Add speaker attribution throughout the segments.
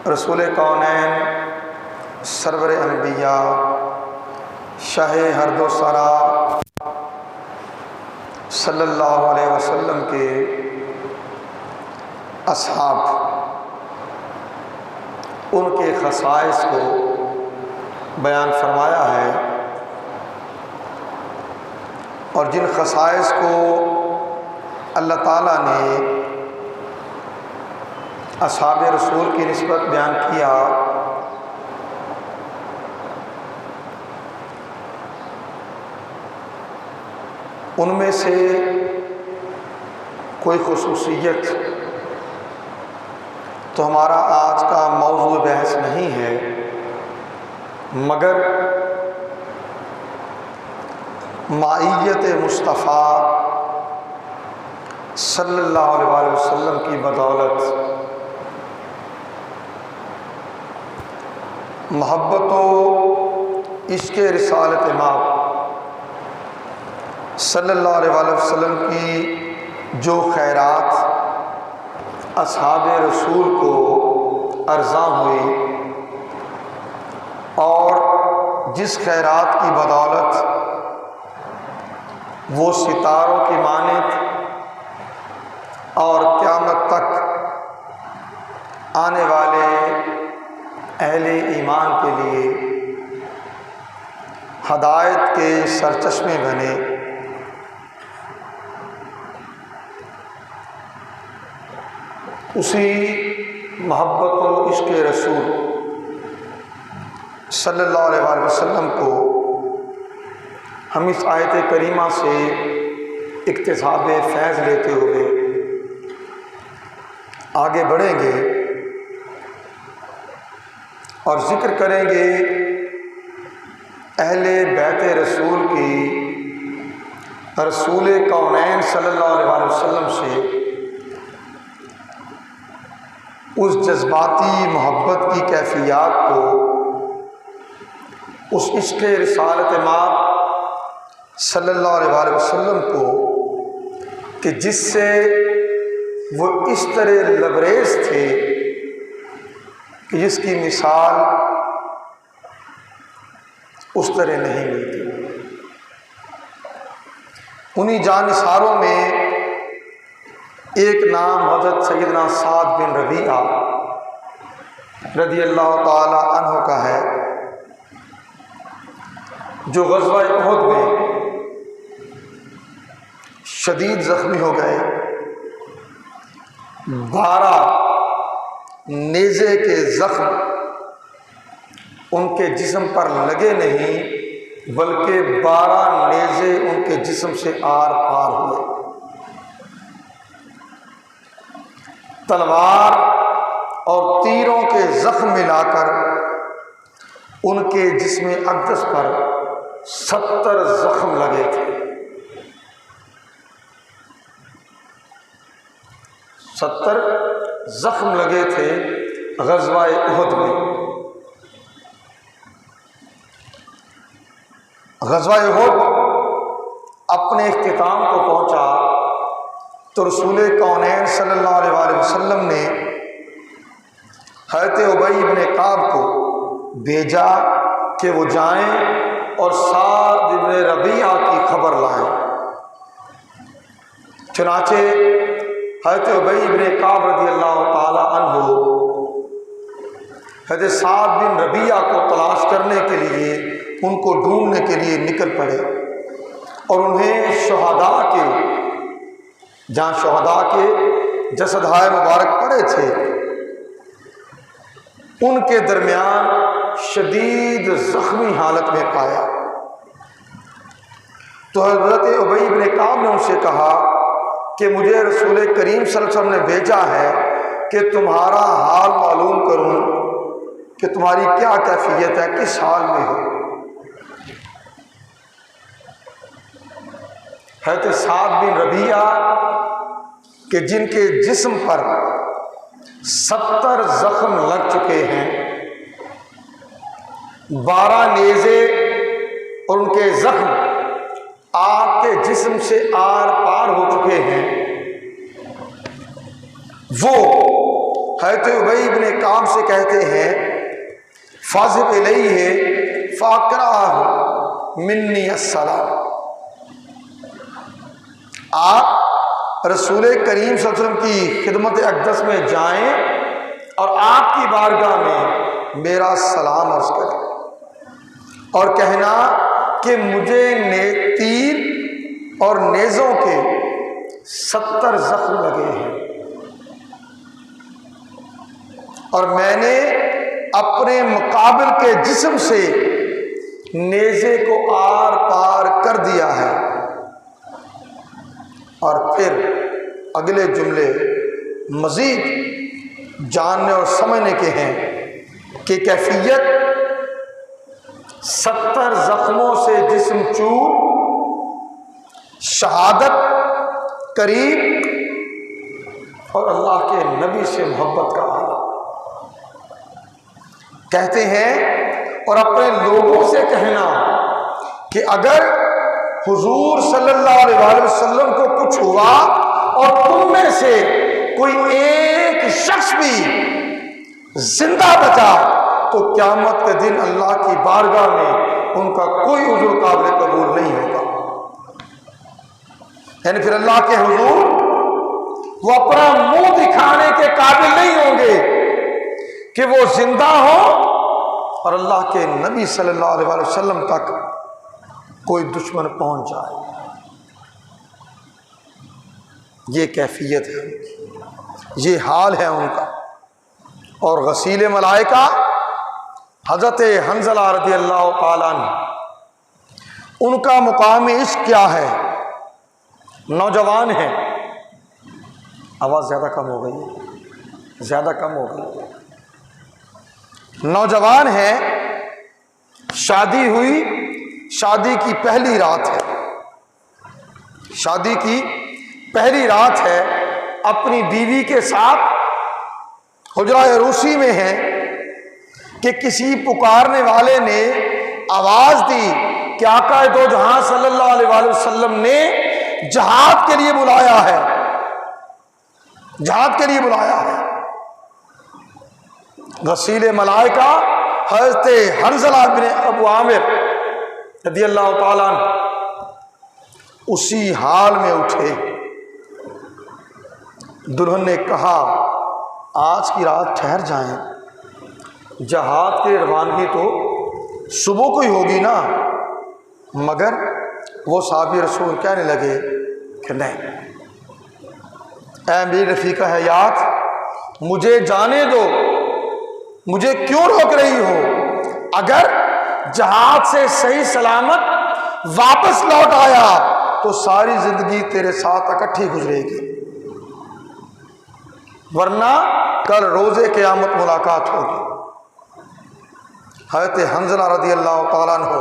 Speaker 1: रसूल कौनैन सरवर अंबिया शाह हरदो सरा सल्लल्लाहु अलैहि वसल्लम के असहाब, उनके खसाइस को बयान फरमाया है और जिन खसाइस को अल्लाह ताला ने असहाब रसूल की निस्बत बयान किया, उनमें से कोई खुसूसियत तो हमारा आज का मौजू बहस नहीं है, मगर माइयत मुस्तफ़ा सल्लल्लाहु अलैहि वसल्लम की बदौलत मोहब्बत व इश्क़ रिसालत माब सल्लल्लाहु अलैहि वसल्लम की जो खैरात असहाब रसूल को अर्ज़ा हुई और जिस खैरात की बदौलत वो सितारों की मानित और क़यामत तक आने वाले अहले ईमान के लिए हदायत के सरचश्मे बने, उसी मोहब्बत व इश्क़ रसूल सल्लल्लाहु अलैहि वसल्लम को हम इस आयत करीमा से इक्तिसाब फैज़ लेते हुए आगे बढ़ेंगे और ज़िक्र करेंगे अहले बैत रसूल की रसूल कौनैन सल्लल्लाहु अलैहि वसल्लम से उस जज्बाती मोहब्बत की कैफियत को, उस इश्क़ रिसालत माब सल्लल्लाहु अलैहि वसल्लम को कि जिससे वो इस तरह लबरेज़ थे कि जिसकी मिसाल उस तरह नहीं मिलती। उन्हीं जानिसारों में एक नाम हज़रत सैयदना साद बिन रबीआ रज़ियल्लाहु ताला अन्हु का है, जो ग़ज़वा उहद में शदीद ज़ख्मी हो गए। 12 नेज़े के ज़ख्म उनके जिस्म पर लगे नहीं, बल्कि 12 नेज़े उनके जिस्म से आर पार हुए। तलवार और तीरों के ज़ख्म मिलाकर उनके जिस्म अक़दस पर 70 ज़ख्म लगे थे। 70 ज़ख्म लगे थे ग़ज़वा उहद में। ग़ज़वा उहद अपने इख्तिताम को पहुँचा तो रसूल कौनैन सल्लल्लाहु अलैहि वसल्लम ने हज़रत उबई इब्न काब को भेजा कि वो जाएं और साद इब्न रबीआ की खबर लाएं। चुनाचे हज़रत उबई इब्न काब रज़ियल्लाहु ताला अन्हु हज़रत साद बिन रबीआ को तलाश करने के लिए, उनको ढूंढने के लिए निकल पड़े और उन्हें शुहदा के, जहाँ शुहदा के जसदाए मुबारक पड़े थे, उनके दरमियान शदीद ज़ख्मी हालत में पाया। तो हज़रत उबई इब्न काब ने उनसे कहा कि मुझे रसूल करीम सल्लल्लाहु अलैहि वसल्लम ने भेजा है कि तुम्हारा हाल मालूम करूं कि तुम्हारी क्या कैफियत है, किस हाल में हो। हज़रत साद बिन रबीआ कि जिनके जिस्म पर 70 ज़ख्म लग चुके हैं, 12 नेज़े और उनके ज़ख्म आपके जिस्म से आर पार हो चुके हैं, वो हज़रत उबई इब्ने काब से कहते हैं फाज़िब इलैहि फ़ाक़राहु मिन्नी अस्सलाम, आप रसूल करीम सल्लल्लाहु अलैहि वसल्लम की खिदमत अक़दस में जाएं और आपकी बारगाह में मेरा सलाम अर्ज़ करें और कहना कि मुझे तीर और नेज़ों के 70 ज़ख्म लगे हैं और मैंने अपने मुकाबिल के जिस्म से नेज़े को आर पार कर दिया है। और फिर अगले जुमले मज़ीद जानने और समझने के हैं कि कैफियत 70 ज़ख्मों से जिस्म चूर, शहादत करीब और अल्लाह के नबी से मोहब्बत का आलम। कहते हैं और अपने लोगों से कहना कि अगर हुजूर सल्लल्लाहु अलैहि वसल्लम को कुछ हुआ और तुम में से कोई एक शख्स भी जिंदा बचा तो क़यामत के दिन अल्लाह की बारगाह में उनका कोई उज़्र काबिल कबूल नहीं होगा। यानी फिर अल्लाह के हुजूर वो अपना मुंह दिखाने के काबिल नहीं होंगे कि वो जिंदा हो और अल्लाह के नबी सल्लल्लाहु अलैहि वसल्लम तक कोई दुश्मन पहुंच जाए। ये कैफियत है, ये हाल है उनका। और गसील मलाइका हज़रत हंज़ला रज़ियल्लाहु ताला अन्हु, उनका मुकाम इश्क क्या है? नौजवान है, आवाज़ ज़्यादा कम हो गई है, ज़्यादा कम हो गई। नौजवान है, शादी हुई, शादी की पहली रात है, शादी की पहली रात है, अपनी बीवी के साथ हुजरा रूसी में है कि किसी पुकारने वाले ने आवाज़ दी कि आका दो जहां सल्लल्लाहु अलैहि वसल्लम ने जहाद के लिए बुलाया है, जहाद के लिए बुलाया है। गसील मलाइका हज़रत हंज़ला बिन अबू आमिर रज़ियल्लाहु ताला अन्हु उसी हाल में उठे। दुल्हन ने कहा आज की रात ठहर जाएं, जहाद की रवानगी तो सुबह को ही होगी ना। मगर वो साहबी रसूल कहने लगे कि नहीं, ऐ मेरी रफ़ीका हयात, मुझे जाने दो, मुझे क्यों रोक रही हो? अगर जहाज से सही सलामत वापस लौट आया तो सारी जिंदगी तेरे साथ इकट्ठी गुजरेगी, वरना कल रोज़े क़यामत मुलाकात होगी। हज़रत हंज़ला रज़ियल्लाहु ताला अन्हु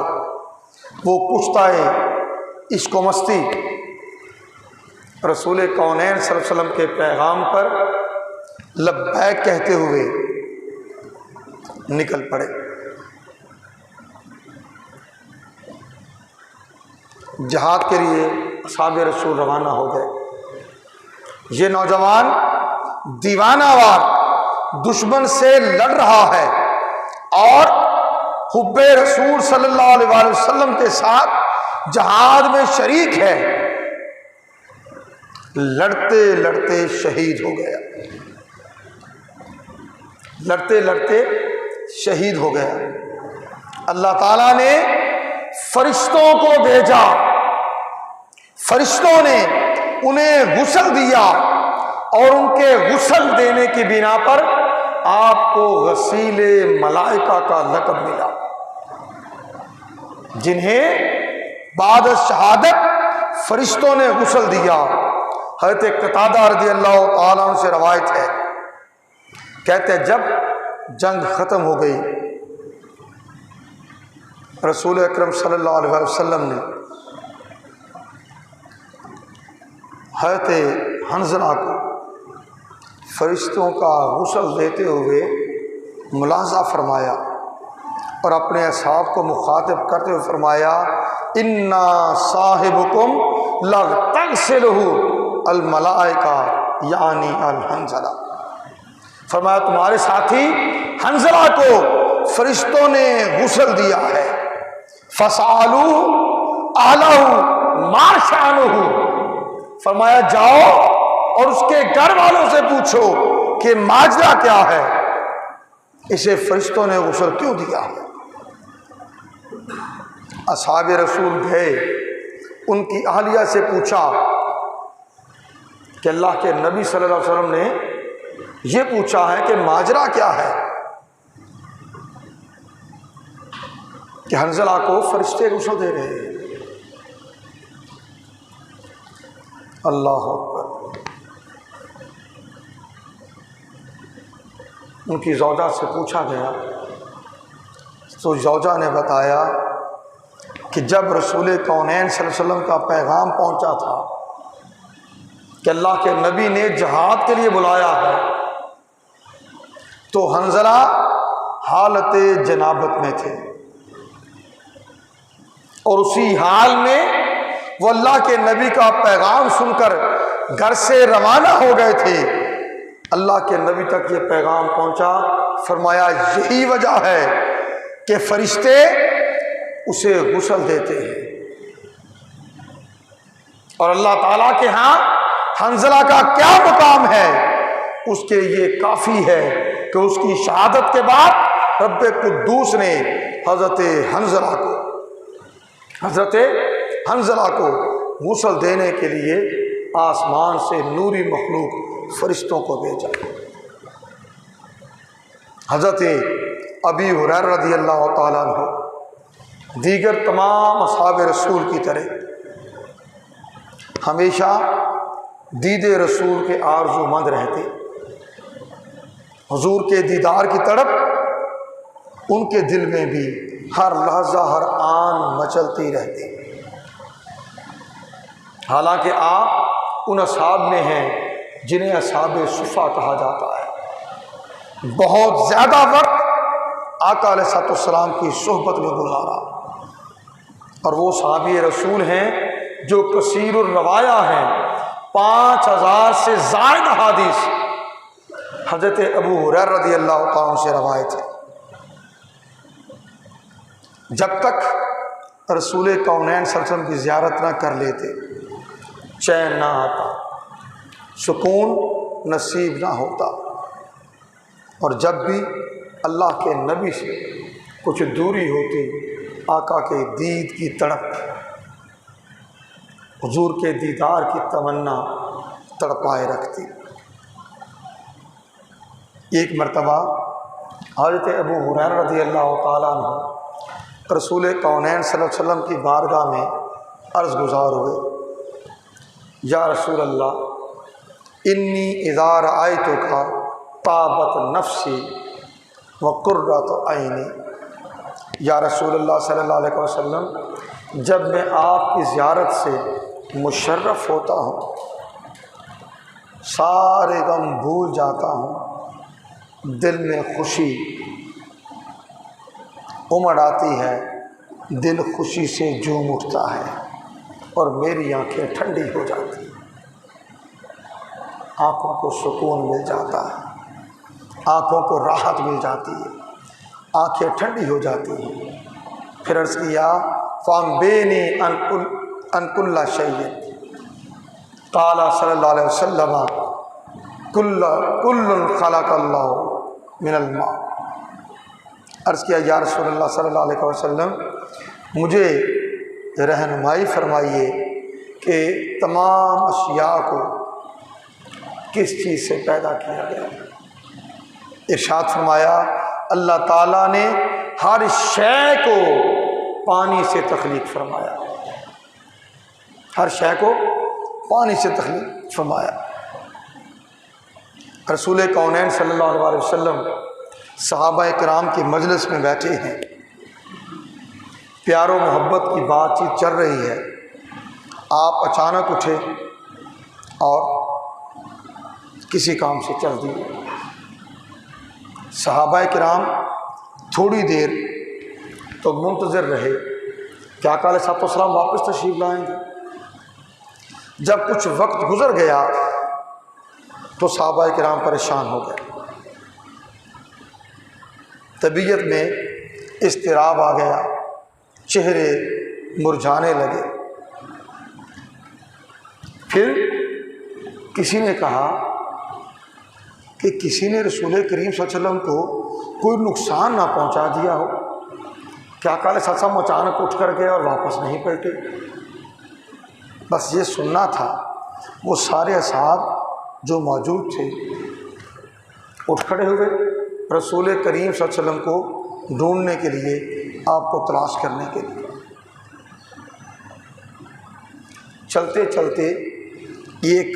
Speaker 1: वो कुश्ताए इश्क व मस्ती रसूल कौनैन सल्लल्लाहु अलैहि वसल्लम के पैगाम पर लब्बैक कहते हुए निकल पड़े। जहाद के लिए असहाबे रसूल रवाना हो गए। ये नौजवान दीवानावार दुश्मन से लड़ रहा है और हुब्बे रसूल सल्लल्लाहु अलैहि वसल्लम के साथ जहाद में शरीक है। लड़ते लड़ते शहीद हो गया, लड़ते लड़ते शहीद हो गया। अल्लाह ताला ने फरिश्तों को भेजा, फरिश्तों ने उन्हें गुस्ल दिया और उनके गुस्ल देने की बिना पर आपको गसीले मलाइका का लक़ब मिला, जिन्हें बाद शहादत फरिश्तों ने गुस्ल दिया। हज़रत कतादा रज़ियल्लाहु ताला अन्हु से रवायत है, कहते हैं जब जंग ख़त्म हो गई, रसूल अकरम सल्लल्लाहु अलैहि वसल्लम ने हज़रत हंज़ला को फरिश्तों का गुस्ल देते हुए मुलाज़ा फरमाया और अपने असहाब को मुखातिब करते हुए फरमाया, इन्ना साहिबुकुम लग़तग़सिलुहु अल मलाइका यानी अल हंज़ला। फरमाया तुम्हारे साथी हंजला को फरिश्तों ने गुस्ल दिया है। फसालू आहलहू माशानुहू, फरमाया जाओ और उसके घर वालों से पूछो कि माजरा क्या है, इसे फरिश्तों ने गुस्ल क्यों दिया है। असहाबे रसूल गए, उनकी अहलिया से पूछा कि अल्लाह के नबी सल्लल्लाहु अलैहि वसल्लम ने यह पूछा है कि माजरा क्या है, कि हंजला को फरिश्ते गुस्ल दे रहे हैं। अल्लाह अकबर। उनकी जौजा से पूछा गया तो जौजा ने बताया कि जब रसूल कौनैन सल्लल्लाहु अलैहि वसल्लम का पैगाम पहुंचा था कि अल्लाह के नबी ने जहाद के लिए बुलाया है, तो हंजला हालत जनाबत में थे और उसी हाल में वो अल्लाह के नबी का पैगाम सुनकर घर से रवाना हो गए थे। अल्लाह के नबी तक ये पैगाम पहुंचा। फरमाया यही वजह है कि फरिश्ते उसे गुस्ल देते हैं और अल्लाह ताला के यहाँ हंजला का क्या मुकाम है, उसके ये काफ़ी है कि उसकी शहादत के बाद रब्ब कुद्दूस ने हज़रत हंजला को गुस्ल देने के लिए आसमान से नूरी मखलूक फरिश्तों को भेजा। हज़रत अबी हुरैरा रज़ियल्लाहु ताला अन्हु दीगर तमाम असहाबे रसूल की तरह हमेशा दीदे रसूल के आरज़ूमंद रहते, हुजूर के दीदार की तड़प उनके दिल में भी हर लहजा हर आन मचलती रहती। हालांकि आप उन असहाब में हैं जिन्हें असहाबे सुफ़ा कहा जाता है। बहुत ज़्यादा वक्त आका अलैहिस्सलाम की सोहबत में गुजारा और वो सहाबी रसूल हैं जो कसीरुर रवाया हैं। 5000 से ज़ायद हदीस हज़रत अबू हुरैरा रज़ियल्लाहु ताला अन्हु से रवायत है। जब तक रसूल कौनैन सल्लल्लाहु अलैहि वसल्लम की ज़ियारत ना कर लेते चैन ना आता, सुकून नसीब ना होता, और जब भी अल्लाह के नबी से कुछ दूरी होती आका के दीद की तड़प, हुजूर के दीदार की तमन्ना तड़पाए रखती। एक मरतबा हज़रत अबू हुरैरा रज़ियल्लाहु ताला अन्हु रसूल कौनैन सल्लल्लाहु अलैहि वसल्लम की बारगाह में अर्ज़ गुज़ार हुए, या रसूल अल्लाह इन्नी इज़ा रअयतुका ताबत नफ्सी व कुर्रतु ऐनी। या रसूल अल्लाह सल्लल्लाहु अलैहि वसल्लम, जब मैं आपकी ज़ियारत से मुशर्रफ़ होता हूँ सारे गम भूल जाता हूँ, दिल में खुशी उमड़ आती है, दिल खुशी से झूम उठता है और मेरी आंखें ठंडी हो जाती हैं, आँखों को सुकून मिल जाता है, आँखों को राहत मिल जाती है, आँखें ठंडी हो जाती हैं। फिर अर्ज़ किया फ़अंबिनी अन कुल्ला शैइन क़ाला सल्लल्लाहु अलैहि वसल्लम कुल्लुन ख़लक़ल्लाहु मिनल मा। अर्ज़ किया या रसूलल्लाह सल्लल्लाहु अलैहि वसल्लम, मुझे रहनुमाई फरमाइए कि तमाम अशिया को किस चीज़ से पैदा किया गया। इरशाद फरमाया अल्लाह ताला ने हर शय को पानी से तख्लीक फरमाया, हर शय को पानी से तख्लीक फरमाया। रसूल कौनैन सल्लल्लाहु अलैहि वसल्लम सहाबा किराम की मजलिस में बैठे हैं, प्यारो मोहब्बत की बातचीत चल रही है। आप अचानक उठे और किसी काम से चल दिए। सहाबा किराम थोड़ी देर तो मुंतज़िर रहे कि आका अलैहिस्सलाम वापस तशरीफ़ लाएंगे। जब कुछ वक्त गुज़र गया तो सहाबा किराम परेशान हो गए। तबीयत में इस्तिराब आ गया, चेहरे मुरझाने लगे। फिर किसी ने कहा कि किसी ने रसूल करीम सल्लल्लाहु अलैहि वसल्लम को कोई नुकसान ना पहुंचा दिया हो। क्या काले सत्सम अचानक उठ कर गए और वापस नहीं पलटे? बस ये सुनना था। वो सारे असहाब जो मौजूद थे उठ खड़े हुए, रसूल करीम सल्लल्लाहु अलैहि वसल्लम को ढूंढने के लिए, आपको तलाश करने के लिए। चलते चलते एक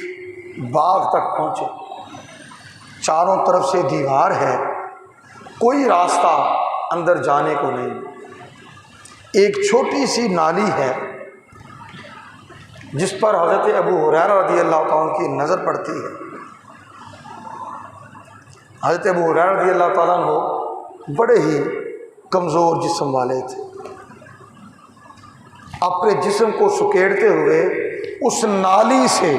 Speaker 1: बाग तक पहुँचे। चारों तरफ से दीवार है, कोई रास्ता अंदर जाने को नहीं। एक छोटी सी नाली है जिस पर हज़रत अबू हुरैरा रज़ियल्लाहु ताला की नज़र पड़ती है। हज़रत अबू हुरैरा रज़ियल्लाहु ताला अन्हु बड़े ही कमज़ोर जिस्म वाले थे। अपने जिस्म को सुकेड़ते हुए उस नाली से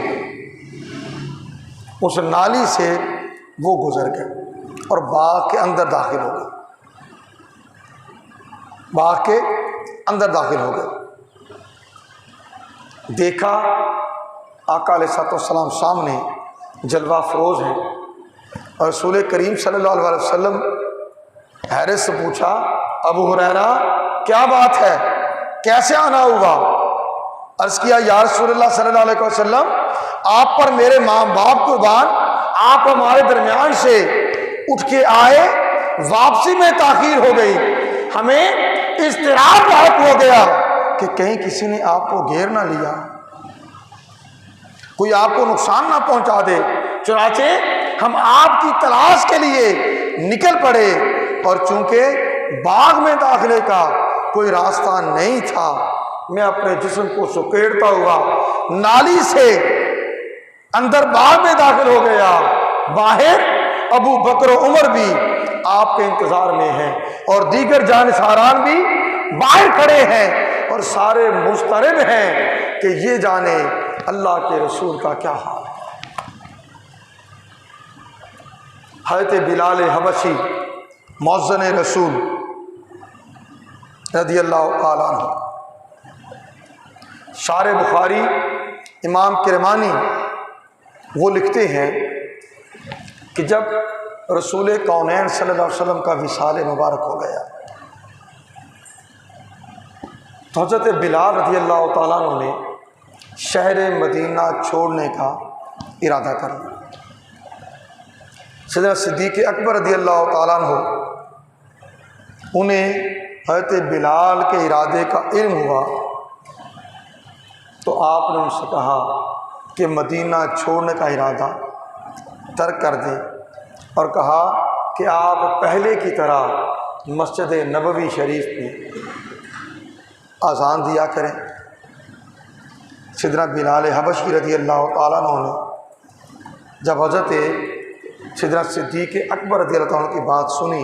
Speaker 1: वो गुजर गए और बाग के अंदर दाखिल हो गए। बाग के अंदर दाखिल हो गए। देखा आका अलैहिस्सलाम सामने जलवा फरोज हैं और रसूल करीम सल्लल्लाहु अलैहि वसल्लम हैरत से पूछा, अबू हुरैरा क्या बात है, कैसे आना हुआ? अर्ज़ किया, या रसूलल्लाह सल्लल्लाहु अलैहि वसल्लम, आप पर मेरे माँ बाप कुर्बान, आप हमारे दरमियान से उठ के आए, वापसी में ताखीर हो गई, हमें इज़्तिराब लायक हो गया कि कहीं किसी ने आपको घेर ना लिया, कोई आपको नुकसान ना पहुंचा दे। चुनाचे हम आपकी तलाश के लिए निकल पड़े और चूंकि बाग में दाखिले का कोई रास्ता नहीं था, मैं अपने जिस्म को सुकेड़ता हुआ नाली से अंदर बाग में दाखिल हो गया। बाहर अबू बकर और उमर भी आपके इंतजार में हैं और दीगर जानसारान भी बाहर खड़े हैं और सारे मुस्तरब हैं कि ये जाने अल्लाह के रसूल का क्या हाल है। हज़रत बिलाल हबशी मौज़्ज़िन रसूल रज़ियल्लाहु ताला अन्हु, शार बुखारी इमाम किरमानी वो लिखते हैं कि जब रसूल कौनैन सल्लल्लाहु अलैहि वसल्लम का विसाल मुबारक हो गया तो हज़रत बिलाल रज़ियल्लाहु ताला अन्हु ने शहर मदीना छोड़ने का इरादा कर लिया। सैयदना सिद्दीक़ अकबर रज़ियल्लाहु ताला अन्हु, उन्हें हज़रत बिलाल के इरादे का इल्म हुआ तो आपने उनसे कहा कि मदीना छोड़ने का इरादा तर्क कर दें और कहा कि आप पहले की तरह मस्जिद नबवी शरीफ में आज़ान दिया करें। सैयदना बिलाल हबशी रज़ियल्लाहु ताला अन्हु ने जब हज़रत सैयदना सिद्दीक़ अकबर रज़ियल्लाहु ताला की बात सुनी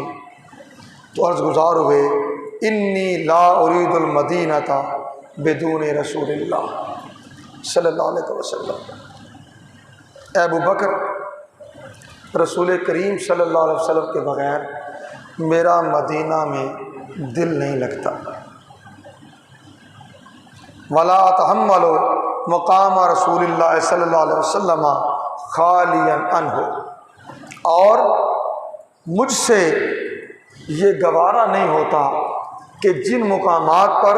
Speaker 1: तो अर्ज़ गुज़ार हुए, इन्नी ला उरीदुल मदीनता बिदून रसूलिल्लाह सल्लल्लाहु अलैहि वसल्लम। अबू बकर, रसूल करीम सल्लल्लाहु अलैहि वसल्लम के बग़ैर मेरा मदीना में दिल नहीं लगता। वला तहम्मलु मकाम रसूलिल्लाह सल्लल्लाहु अलैहि वसल्लम खालियन अन्हु, और मुझसे ये गवारा नहीं होता कि जिन मुकामात पर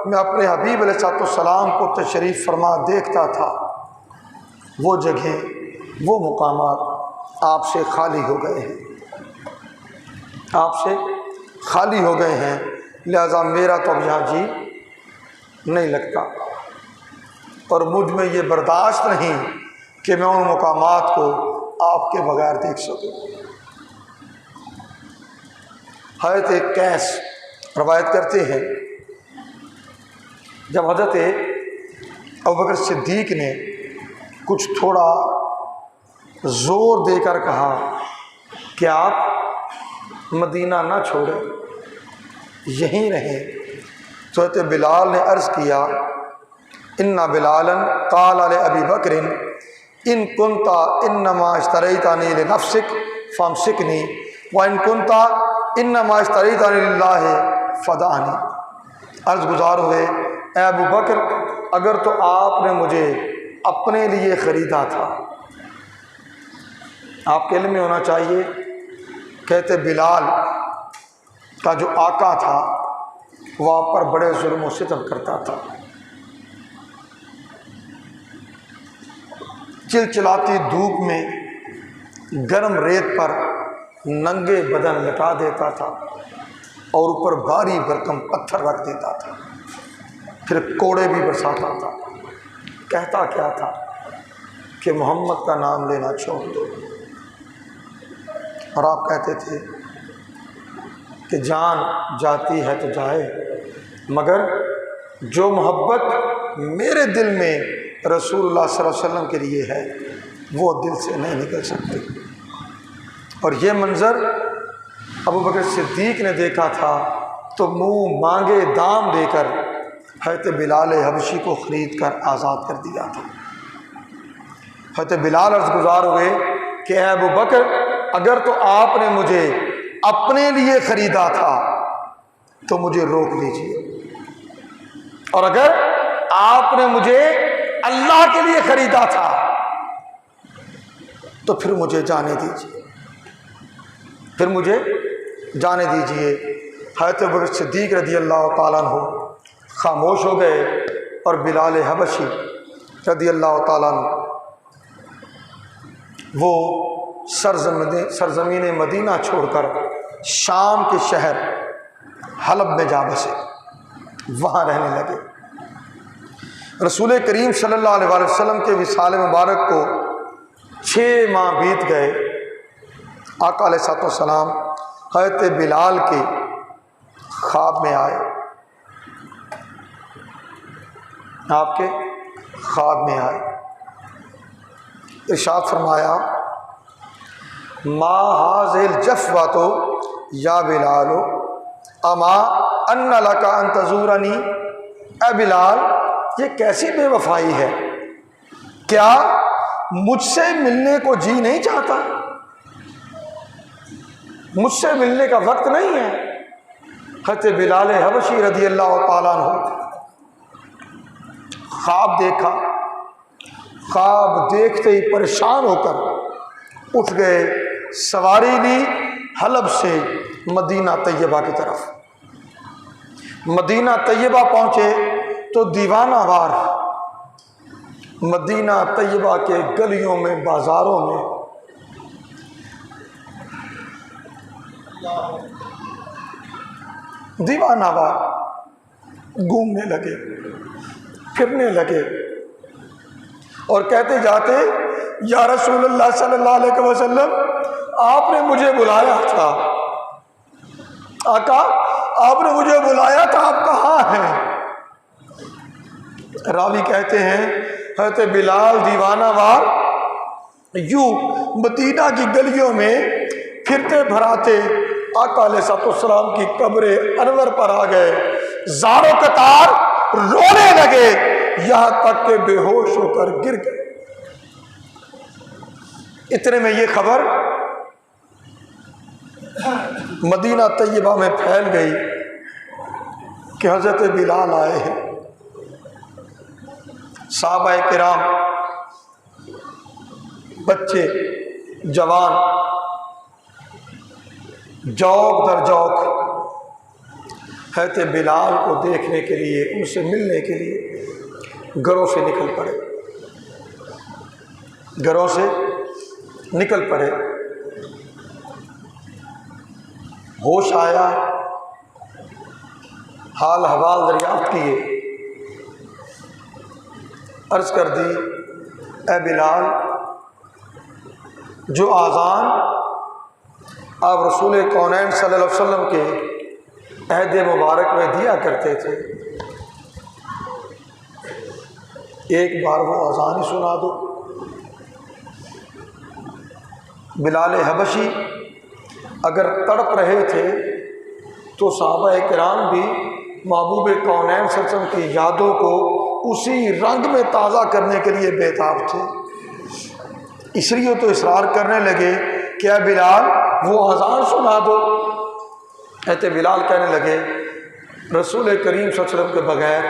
Speaker 1: मैं अपने हबीब अलैहिस्सलाम को तशरीफ़ फरमा देखता था वो जगह, वो मुकामात आपसे खाली हो गए हैं, आपसे खाली हो गए हैं, लिहाजा मेरा तो अब यहाँ जी नहीं लगता और मुझ में ये बर्दाश्त नहीं कि मैं उन मुकामात को आपके बगैर देख सकूं। हज़रत कैस रवायत करते हैं, जब हज़रत अबू बकर सिद्दीक़ ने कुछ थोड़ा ज़ोर देकर कहा कि आप मदीना ना छोड़ें, यहीं रहें, तो हज़रत बिलाल ने अर्ज़ किया, इन्ना बिलालन क़ाल अली अबी बकरिन इन कुंता इन्नमा इश्तरैतानी लिनफ्सिक फमसिकनी व इन कुंता इन्नमा इश्तरीतनी फ़दानी। अर्ज़ गुज़ार हुए, ए अबू बकर, अगर तो आपने मुझे अपने लिए ख़रीदा था। आपके इल्म में होना चाहिए, कहते बिलाल का जो आका था वह आप पर बड़े जुल्म और सितम करता था। चिलचिलाती धूप में गर्म रेत पर नंगे बदन लटा देता था और ऊपर भारी भरकम पत्थर रख देता था, फिर कोड़े भी बरसाता था। कहता क्या था कि मोहम्मद का नाम लेना छोड़ दो, और आप कहते थे कि जान जाती है तो जाए, मगर जो मोहब्बत मेरे दिल में रसूलुल्लाह सल्लल्लाहु अलैहि वसल्लम के लिए है वो दिल से नहीं निकल सकती। और ये मंज़र अबू बकर सिद्दीक ने देखा था तो मुंह मांगे दाम देकर हज़रत बिलाल हबशी को ख़रीद कर आज़ाद कर दिया था। हज़रत बिलाल अर्ज़ गुज़ार हुए कि अबू बकर, अगर तो आपने मुझे अपने लिए ख़रीदा था तो मुझे रोक लीजिए, और अगर आपने मुझे अल्लाह के लिए ख़रीदा था तो फिर मुझे जाने दीजिए, फिर मुझे जाने दीजिए। हज़रत अबू बकर सिद्दीक़ रज़ियल्लाहु ताला अन्हु खामोश हो गए और बिलाल हबशी रज़ियल्लाहु ताला अन्हु वो सरज़मीन मदीना छोड़कर शाम के शहर हलब में जा बसे, वहाँ रहने लगे। रसूल करीम सल्लल्लाहु अलैहि वसल्लम के विसाल मुबारक को 6 माह बीत गए। आका अलैहिस्सलाम हज़रत बिलाल के ख्वाब में आए, आपके ख्वाब में आए। इरशाद फरमाया, मा हाज़िल जफ़्वा तो या बिलालो अमा अन्ना लका अन तज़ूरनी। ए बिलाल, ये कैसी बेवफाई है, क्या मुझसे मिलने को जी नहीं चाहता? मुझसे मिलने का वक्त नहीं है। हज़रत बिलाल हबशी रज़ियल्लाहु ताला अन्हु ख्वाब देखा, ख्वाब देखते ही परेशान होकर उठ गए, सवारी ली हलब से मदीना तैयबा की तरफ। मदीना तैयबा पहुँचे तो दीवाना वार मदीना तैयबा के गलियों में, बाज़ारों में दीवाना वार घूमने लगे, फिरने लगे और कहते जाते, या रसूलुल्लाह सल्लल्लाहु अलैहि वसल्लम, आपने मुझे बुलाया था। आका, आपने मुझे बुलाया था, आप कहाँ हैं? रावी कहते हैं, हज़रत बिलाल दीवाना वार यूं मदीना की गलियों में फिरते भराते आका अलैहिस्सलाम की कब्र अनवर पर आ गए। ज़ारो कतार रोने लगे, यहाँ तक के बेहोश होकर गिर गए। इतने में ये खबर मदीना तैयबा में फैल गई कि हज़रत बिलाल आए हैं। सहाबाए किराम, बच्चे, जवान जौक दर जौक हज़रत बिलाल को देखने के लिए, उनसे मिलने के लिए घरों से निकल पड़े, घरों से निकल पड़े। होश आया, हाल हवाल दरियाफ्त किए, अर्ज़ कर दी, ए बिलाल, जो आज़ान आप रसूल कौनैन सल्लल्लाहु अलैहि वसल्लम के अहद मुबारक में दिया करते थे, एक बार वो आज़ान ही सुना दो। बिलाल हबशी अगर तड़प रहे थे तो सहाबाए किराम भी महबूब कौनैन सल्लल्लाहु अलैहि वसल्लम की यादों को उसी रंग में ताज़ा करने के लिए बेताब थे। इसलिए तो इसरार करने लगे, क्या बिलाल वो आज़ान सुना दो। कहते बिलाल कहने लगे रसूल करीम सल्लल्लाहु अलैहि वसल्लम के बगैर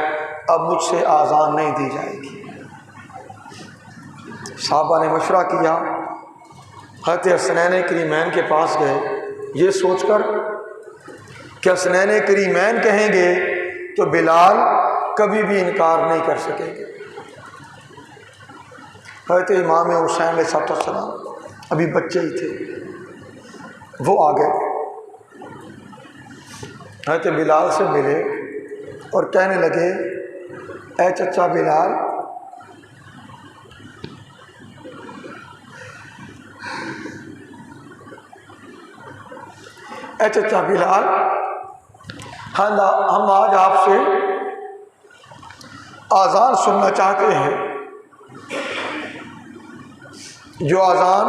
Speaker 1: अब मुझसे आज़ान नहीं दी जाएगी। साहबा ने मशवरा किया, हज़रत हसनैन करीमैन के पास गए, ये सोचकर कि हसनैन करीमैन कहेंगे तो बिलाल कभी भी इनकार नहीं कर सकेंगे। हज़रत इमाम हुसैन अलैहिस्सलाम अभी बच्चे ही थे, वो आ गए, हज़रत बिलाल से मिले और कहने लगे ऐ चचा बिलाल, ऐ चचा बिलाल, हम आज आपसे आज़ान सुनना चाहते हैं, जो आज़ान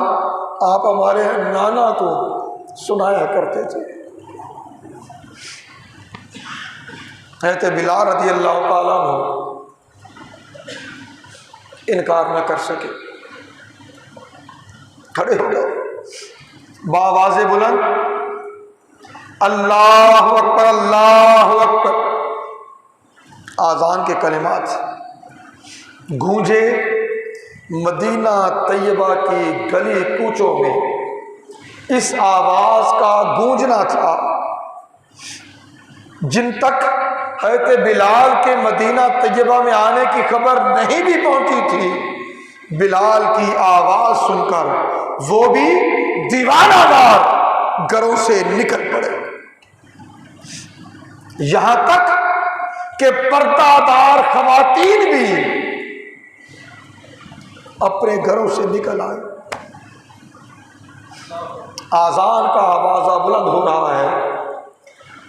Speaker 1: आप हमारे नाना को सुनाया करते थे। हज़रत बिलाल रज़ी अल्लाह ताला अन्हु इनकार न कर सके, खड़े हो गए, बावाज़े बुलंद अल्लाहु अकबर अल्लाहु अकबर आज़ान के कलिमात गूंजे। मदीना तैयबा की गली कूचों में इस आवाज़ का गूंजना था जिन तक हज़रत बिलाल के मदीना तैयबा में आने की खबर नहीं भी पहुंची थी। बिलाल की आवाज़ सुनकर वो भी दीवानावार घरों से निकल पड़े, यहां तक कि पर्दादार खवातीन भी अपने घरों से निकल आए। आज़ान का आवाज़ा बुलंद हो रहा है,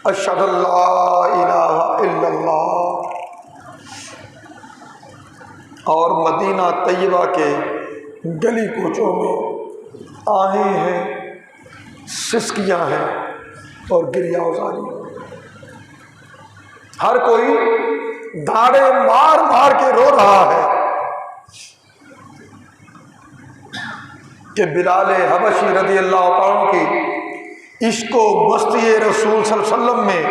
Speaker 1: अशहदु अल्ला इलाहा इल्लल्लाह, और मदीना तैयबा के गली कूचों में आहें हैं, सिसकियां हैं और गिरियाउज़ारी। हर कोई धाड़े मार मार के रो रहा है कि बिलाल हबशी रज़ी अल्लाह ताला की इश्को मस्ती रसूल सल्लल्लाहु अलैहि वसल्लम में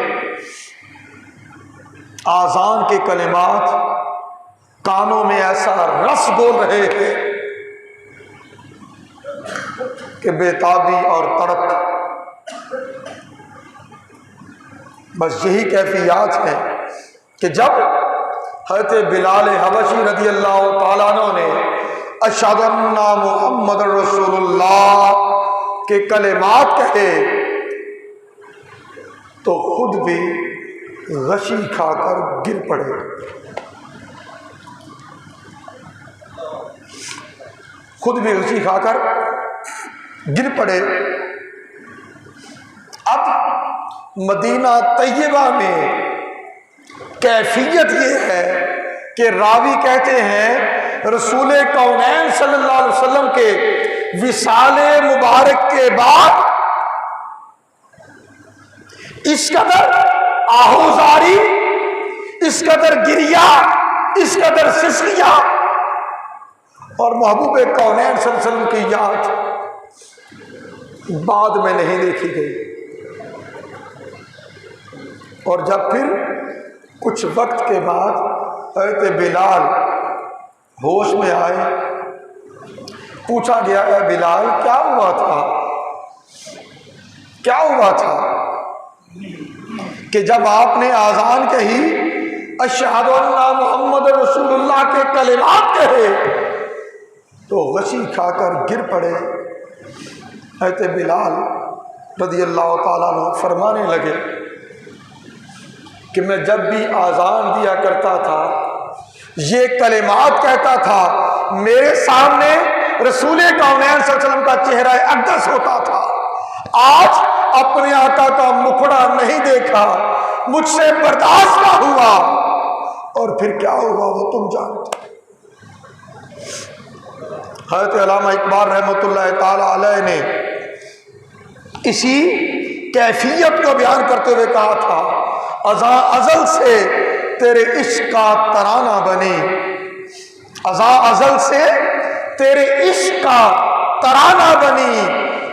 Speaker 1: आज़ान के कलिमात कानों में ऐसा रस बोल रहे थे कि बेताबी और तड़प, बस यही कैफियत है कि जब हज़रत बिलाल हबशी रज़ी अल्लाह ताला अन्हु ने अशहदु अन्ना मुहम्मद रसूलुल्लाह के कलिमात कहे तो खुद भी गशी खाकर गिर पड़े। खुद भी गशी खाकर गिर पड़े। अब मदीना तैयबा में कैफियत ये है कि रावी कहते हैं रसूल कौनैन सल्लल्लाहु अलैहि वसल्लम के विसाले मुबारक के बाद इस कदर आहोजारी, इस कदर गिरिया, इस कदर सिसकिया और महबूब कौनैन सल्लल्लाहु अलैहि वसल्लम की याद बाद में नहीं देखी गई। और जब फिर कुछ वक्त के बाद हज़रत बिलाल होश में आए, पूछा गया है बिलाल क्या हुआ था, क्या हुआ था कि जब आपने आज़ान कही अशहदु अन्ना मुहम्मद रसूलुल्लाह के कलिमात कहे तो गशी खाकर गिर पड़े। हज़रत बिलाल रज़ी अल्लाह ताला अन्हु फरमाने लगे कि मैं जब भी आज़ान दिया करता था ये कलिमात कहता था, मेरे सामने रसूल कौनैन सल्लल्लाहु अलैहि वसल्लम का चेहरा अक़दस होता था। आज अपने आका का मुखड़ा नहीं देखा, मुझसे बर्दाश्त ना हुआ, और फिर क्या हुआ वो तुम जानते। हज़रत अल्लामा इकबाल रहमतुल्लाह ताला अलैह ने इसी कैफियत को बयान करते हुए कहा था, अज़ा अज़ल से तेरे इश्क का तराना बनी, अज़ा अज़ल से तेरे इश्क का तराना बनी,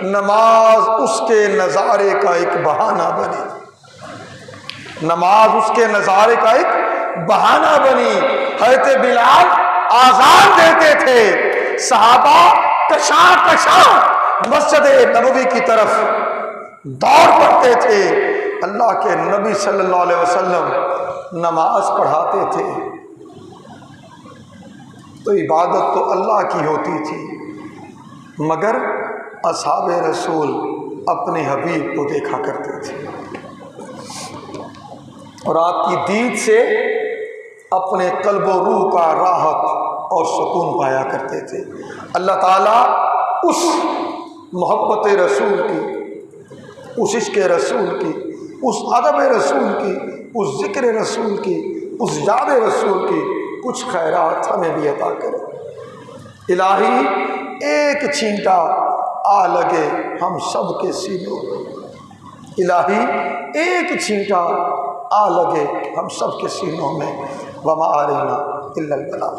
Speaker 1: नमाज उसके नज़ारे का एक बहाना बनी। नमाज उसके नज़ारे का एक बहाना बनी। हज़रत बिलाल आज़ान देते थे, सहाबा कशा कशा मस्जिद नबवी की तरफ दौड़ पड़ते थे। अल्लाह के नबी सल्लल्लाहु अलैहि वसल्लम नमाज पढ़ाते थे तो इबादत तो अल्लाह की होती थी, मगर असहाबे रसूल अपने हबीब को देखा करते थे और आपकी दीद से अपने कल्ब व रूह का राहत और सुकून पाया करते थे। अल्लाह ताला उस मोहब्बत रसूल की, उस इश्क़ रसूल की, उस अदब रसूल की, उस ज़िक्र रसूल की, उस याद रसूल की कुछ खैरात हमें भी अता करे। इलाही एक छींटा आ लगे हम सब के सीनों में, इलाही एक छींटा आ लगे हम सब के सीनों में। वमा अलैना इल्लल बलाग।